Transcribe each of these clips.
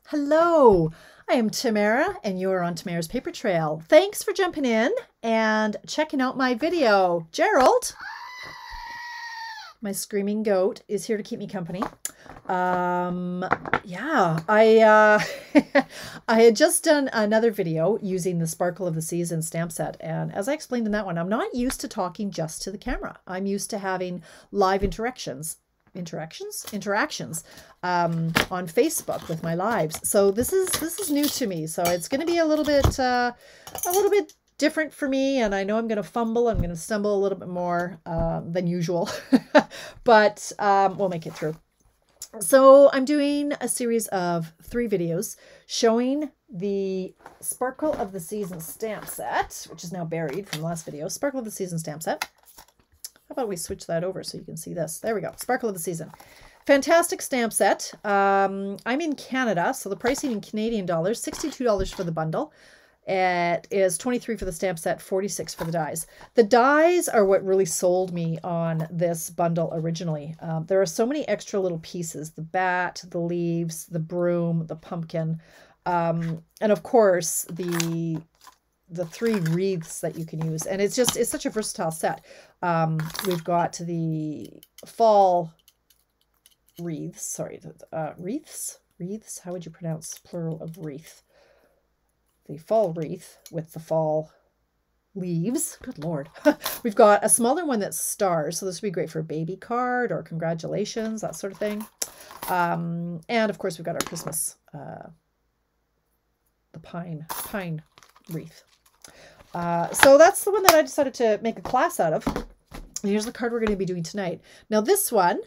Hello, I am Tamara and you're on Tamara's Paper Trail. Thanks for jumping in and checking out my video. Gerald, my screaming goat, is here to keep me company. Yeah, I had just done another video using the Sparkle of the Season stamp set, and as I explained in that one, I'm not used to talking just to the camera. I'm used to having live interactions on Facebook with my lives. So this is new to me. So it's going to be a little bit different for me. And I know I'm going to fumble. I'm going to stumble a little bit more than usual, but we'll make it through. So I'm doing a series of 3 videos showing the Sparkle of the Season stamp set, which is now buried from the last video. Sparkle of the Season stamp set. How about we switch that over so you can see this? There we go. Sparkle of the Season. Fantastic stamp set. I'm in Canada, so the pricing in Canadian dollars, $62 for the bundle. It is $23 for the stamp set, $46 for the dies. The dies are what really sold me on this bundle originally. There are so many extra little pieces: the bat, the leaves, the broom, the pumpkin, and of course the 3 wreaths that you can use. And it's such a versatile set. We've got the fall wreaths, sorry, wreaths, how would you pronounce plural of wreath? The fall wreath with the fall leaves. Good Lord. We've got a smaller one that's stars, so this would be great for a baby card or congratulations, that sort of thing. And of course we've got our Christmas, the pine wreath. So that's the one that I decided to make a class out of. And here's the card we're going to be doing tonight. Now this one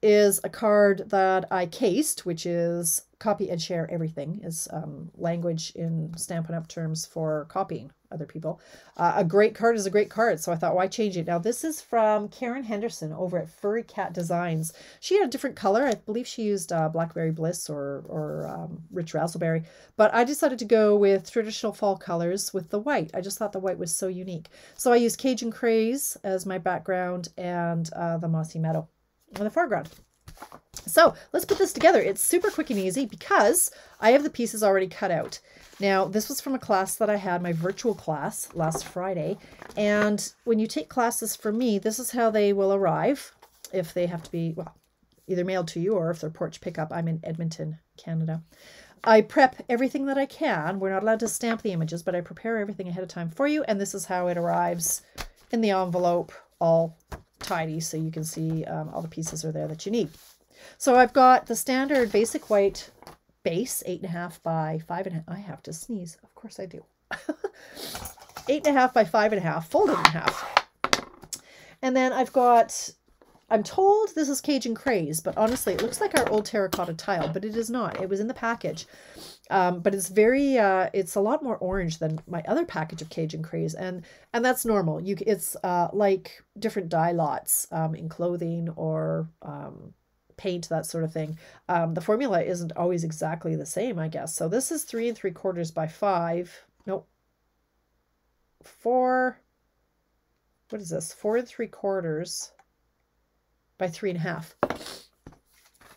is a card that I cased, which is copy and share everything, is language in Stampin' Up! Terms for copying other people. A great card is a great card, so I thought, why change it? Now this is from Karen Henderson over at Furry Cat Designs. She had a different color. I believe she used Blackberry Bliss or Rich Razzleberry, but I decided to go with traditional fall colors with the white. I just thought the white was so unique. So I used Cajun Craze as my background and the Mossy Meadow in the foreground. So let's put this together. It's super quick and easy because I have the pieces already cut out. Now, this was from a class that I had, my virtual class, last Friday. And when you take classes from me, this is how they will arrive if they have to be, well, either mailed to you or if they're porch pickup. I'm in Edmonton, Canada. I prep everything that I can. We're not allowed to stamp the images, but I prepare everything ahead of time for you. And this is how it arrives in the envelope, all tidy, so you can see all the pieces are there that you need. So I've got the standard basic white base, 8.5 by 5.5. I have to sneeze. Of course I do. 8.5 by 5.5, folded in half. And then I've got, I'm told this is Cajun Craze, but honestly, it looks like our old terracotta tile, but it is not. It was in the package. But it's very, it's a lot more orange than my other package of Cajun Craze. And that's normal. It's like different dye lots in clothing or paint, that sort of thing. The formula isn't always exactly the same, I guess. So this is 3 3/4 by 5. Nope. 4. What is this? 4 3/4 by 3.5.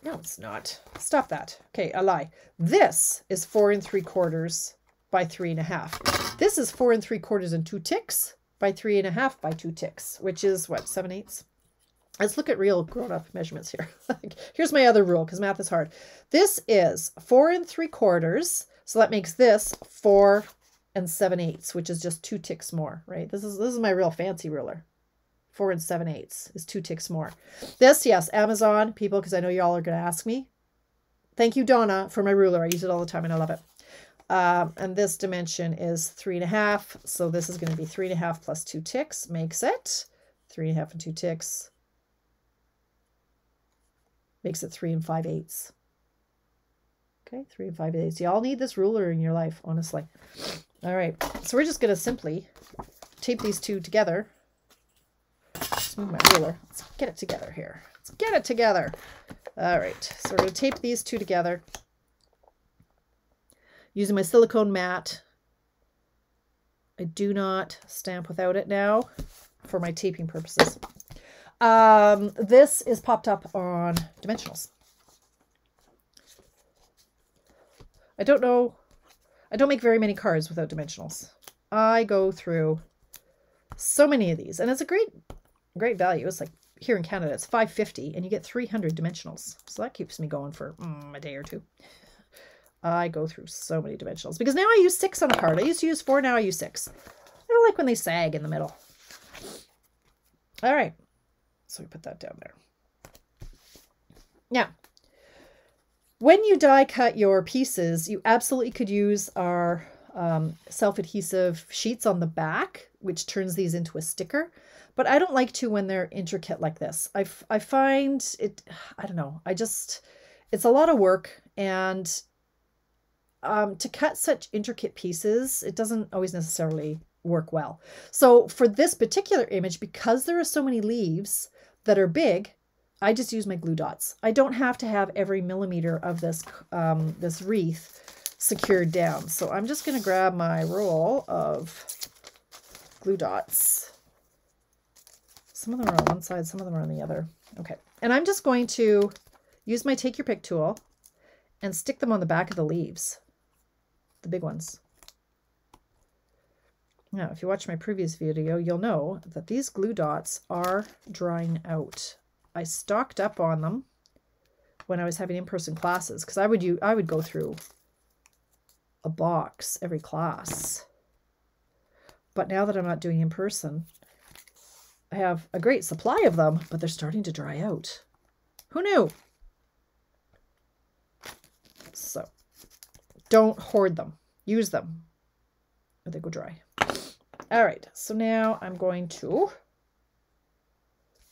No, it's not. Stop that. Okay, a lie. This is 4 3/4 by 3.5. This is 4 3/4 and 2 ticks by 3.5 by 2 ticks, which is what, 7/8? Let's look at real grown-up measurements here. Here's my other rule, because math is hard. This is 4 3/4, so that makes this 4 7/8, which is just 2 ticks more, right? This is my real fancy ruler. 4 7/8 is 2 ticks more. This, yes, Amazon people, because I know y'all are going to ask me. Thank you, Donna, for my ruler. I use it all the time and I love it. And this dimension is 3.5. So this is going to be 3.5 plus 2 ticks makes it 3.5 and 2 ticks. Makes it 3 5/8. Okay, 3 5/8. You all need this ruler in your life, honestly. All right, so we're just going to simply tape these two together. Let's move my ruler. Let's get it together here. Let's get it together. All right, so we're going to tape these two together using my silicone mat. I do not stamp without it now for my taping purposes. This is popped up on dimensionals. I don't know. I don't make very many cards without dimensionals. I go through so many of these, and it's a great value. It's like here in Canada, it's $5.50, and you get 300 dimensionals. So that keeps me going for a day or two. I go through so many dimensionals because now I use 6 on a card. I used to use 4, now I use 6. I don't like when they sag in the middle. All right, so we put that down there. Now, when you die cut your pieces, you absolutely could use our self-adhesive sheets on the back, which turns these into a sticker. But I don't like to when they're intricate like this. I find it, I don't know, it's a lot of work. And to cut such intricate pieces, it doesn't always necessarily work well. So for this particular image, because there are so many leaves that are big, I just use my glue dots. I don't have to have every millimeter of this this wreath secured down. So I'm just going to grab my roll of glue dots. Some of them are on one side, some of them are on the other. Okay, and I'm just going to use my take your pick tool and stick them on the back of the leaves, the big ones. Now, if you watch my previous video, you'll know that these glue dots are drying out. I stocked up on them when I was having in-person classes because I would go through a box every class. But now that I'm not doing in person, I have a great supply of them, but they're starting to dry out. Who knew? So don't hoard them. Use them or they go dry. All right, so now I'm going to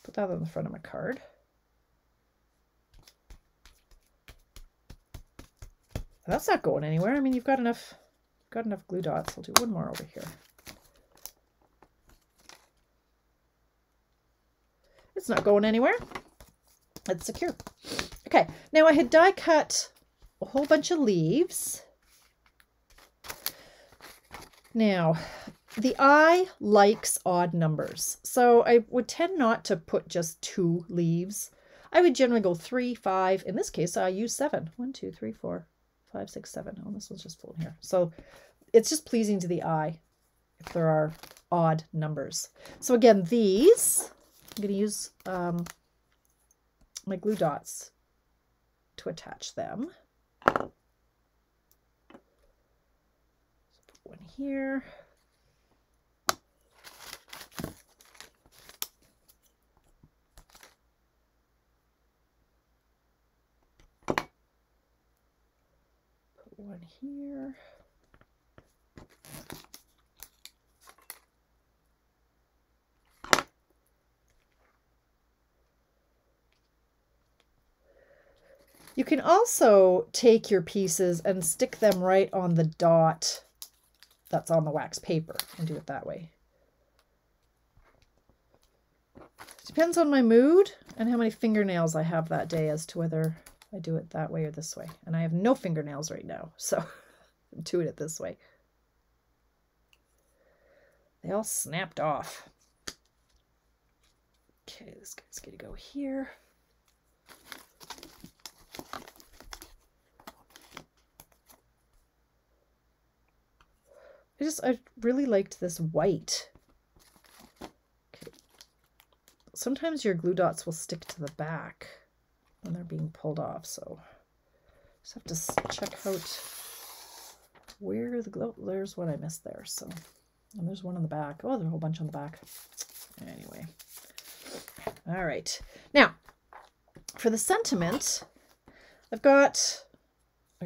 put that on the front of my card. That's not going anywhere. I mean, you've got enough glue dots. I'll do one more over here. It's not going anywhere. It's secure. Okay, now I had die cut a whole bunch of leaves. Now, the eye likes odd numbers, so I would tend not to put just 2 leaves. I would generally go 3, 5. In this case, I use 7. 1, 2, 3, 4, 5, 6, 7. Oh, this one's just full here. So it's just pleasing to the eye if there are odd numbers. So again, these, I'm going to use my glue dots to attach them. So put one here. One here. You can also take your pieces and stick them right on the dot that's on the wax paper and do it that way. Depends on my mood and how many fingernails I have that day as to whether I do it that way or this way. And I have no fingernails right now, so I'm doing it this way. They all snapped off. Okay, this guy's going to go here. I really liked this white. Okay. Sometimes your glue dots will stick to the back when they're being pulled off, so just have to check out where the glue. There's what I missed there. So, and there's one on the back. Oh, there's a whole bunch on the back. Anyway, all right. Now, for the sentiment, I got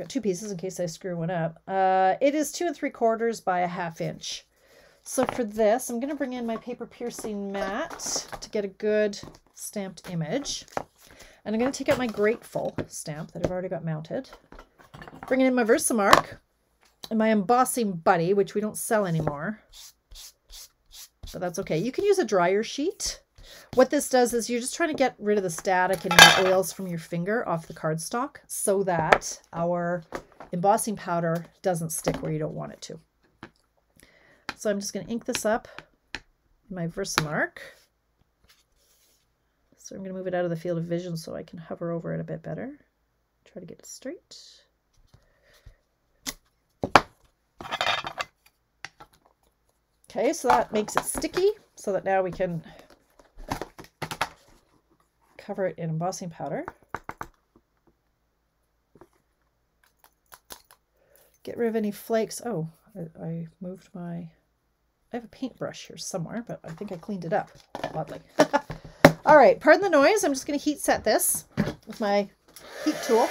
2 pieces in case I screw one up. It is 2 3/4 by 1/2 inch. So for this, I'm going to bring in my paper piercing mat to get a good stamped image. And I'm going to take out my Grateful stamp that I've already got mounted. Bringing in my Versamark and my embossing buddy, which we don't sell anymore. But that's okay. You can use a dryer sheet. What this does is you're just trying to get rid of the static and the oils from your finger off the cardstock so that our embossing powder doesn't stick where you don't want it to. So I'm just going to ink this up in my Versamark. So I'm going to move it out of the field of vision so I can hover over it a bit better. Try to get it straight. Okay, so that makes it sticky so that now we can cover it in embossing powder. Get rid of any flakes. Oh, I moved my... I have a paintbrush here somewhere, but I think I cleaned it up, oddly. All right, pardon the noise. I'm just going to heat set this with my heat tool.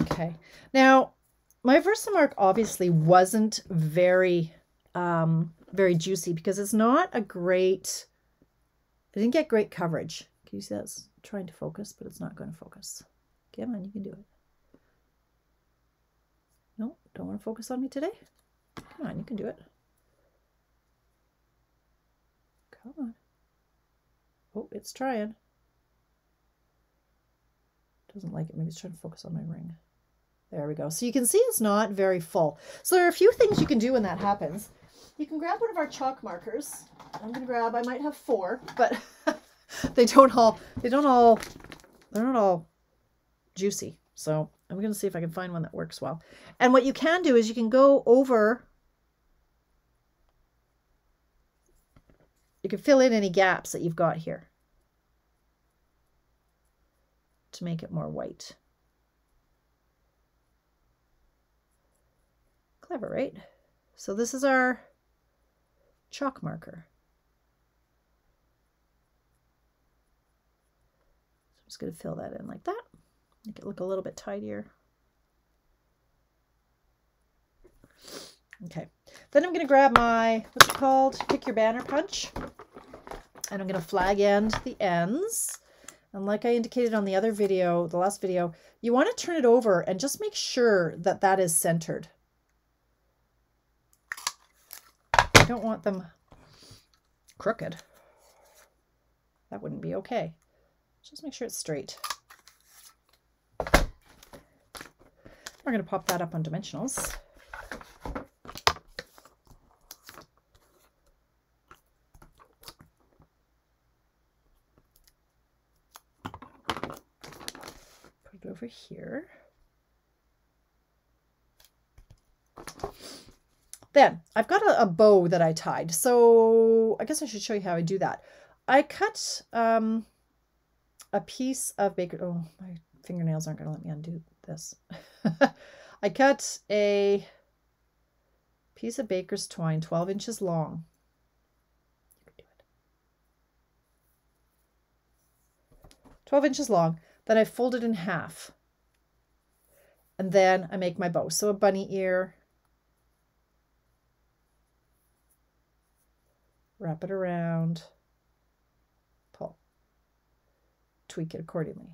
Okay, now my Versamark obviously wasn't very juicy because it's not a great, I didn't get great coverage. Can you see that's trying to focus, but it's not going to focus. Come on, you can do it. No, don't want to focus on me today? Come on, you can do it. Come on. Oh, it's trying. Doesn't like it. Maybe it's trying to focus on my ring. There we go. So you can see it's not very full. So there are a few things you can do when that happens. You can grab one of our chalk markers. I'm going to grab, I might have 4, but they're not all juicy. So I'm going to see if I can find one that works well. And what you can do is you can go over, you can fill in any gaps that you've got here to make it more white. Clever, right? So this is our chalk marker. So I'm just going to fill that in like that. Make it look a little bit tidier. Okay. Then I'm going to grab my, what's it called? Pick your banner punch. And I'm going to flag end the ends. And like I indicated on the other video, the last video, you want to turn it over and just make sure that that is centered. You don't want them crooked. That wouldn't be okay. Just make sure it's straight. We're going to pop that up on dimensionals. Put it over here. Then I've got a bow that I tied. So I guess I should show you how I do that. I cut a piece of baker. Oh, my fingernails aren't going to let me undo this. I cut a piece of baker's twine, 12 inches long. You can do it. 12 inches long. Then I fold it in half. And then I make my bow. So a bunny ear. Wrap it around, pull, tweak it accordingly.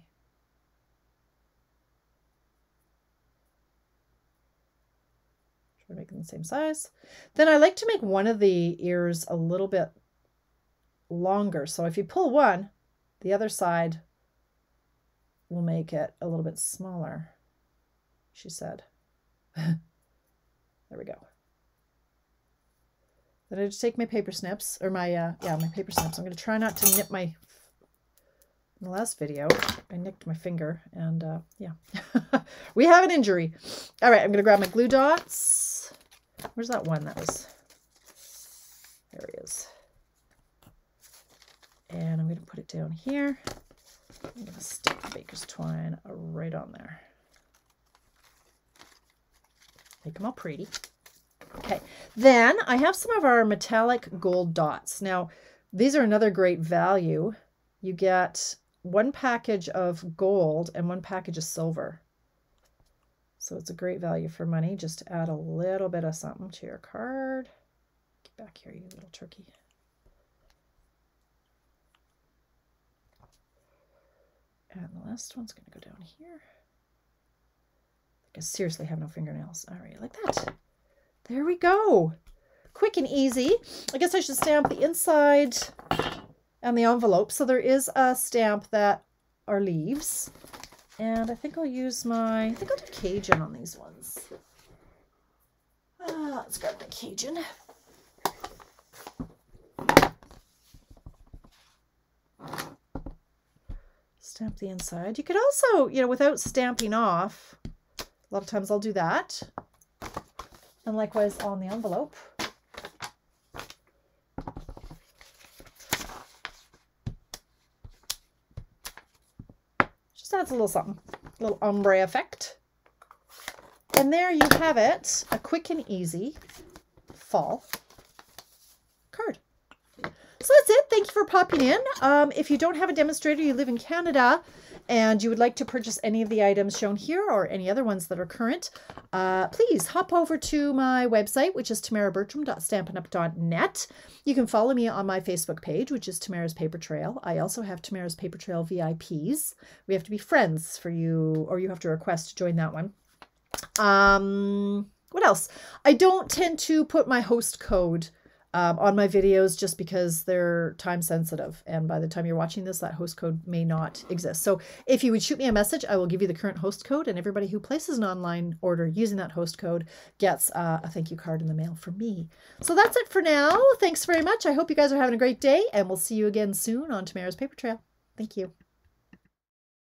Try to make them the same size. Then I like to make one of the ears a little bit longer. So if you pull one, the other side will make it a little bit smaller, she said. There we go. Then I just take my paper snips, or my paper snips. I'm going to try not to nip my, in the last video, I nicked my finger, and yeah, we have an injury. All right, I'm going to grab my glue dots. Where's that one that was? There he is. And I'm going to put it down here. I'm going to stick the baker's twine right on there. Make them all pretty. Okay, then I have some of our metallic gold dots. Now, these are another great value. You get 1 package of gold and 1 package of silver. So it's a great value for money, just to add a little bit of something to your card. Get back here, you little turkey. And the last one's going to go down here. I seriously have no fingernails. All right, like that. There we go. Quick and easy. I guess I should stamp the inside and the envelope. So there is a stamp that our leaves. And I think I'll use I think I'll do Cajun on these ones. Let's grab my Cajun. Stamp the inside. You could also, you know, without stamping off, a lot of times I'll do that. And likewise on the envelope. Just adds a little something, a little ombre effect. And there you have it, a quick and easy fall card. So that's it. Thank you for popping in. If you don't have a demonstrator, you live in Canada, and you would like to purchase any of the items shown here or any other ones that are current, please hop over to my website, which is tamarabertram.stampinup.net. You can follow me on my Facebook page, which is Tamara's Paper Trail. I also have Tamara's Paper Trail VIPs. We have to be friends for you, or you have to request to join that one. What else? I don't tend to put my host code on my videos just because they're time sensitive, and by the time you're watching this, that host code may not exist. So if you would shoot me a message, I will give you the current host code, and everybody who places an online order using that host code gets a thank you card in the mail from me. So that's it for now. Thanks very much. I hope you guys are having a great day, and we'll see you again soon on Tamara's Paper Trail. Thank you.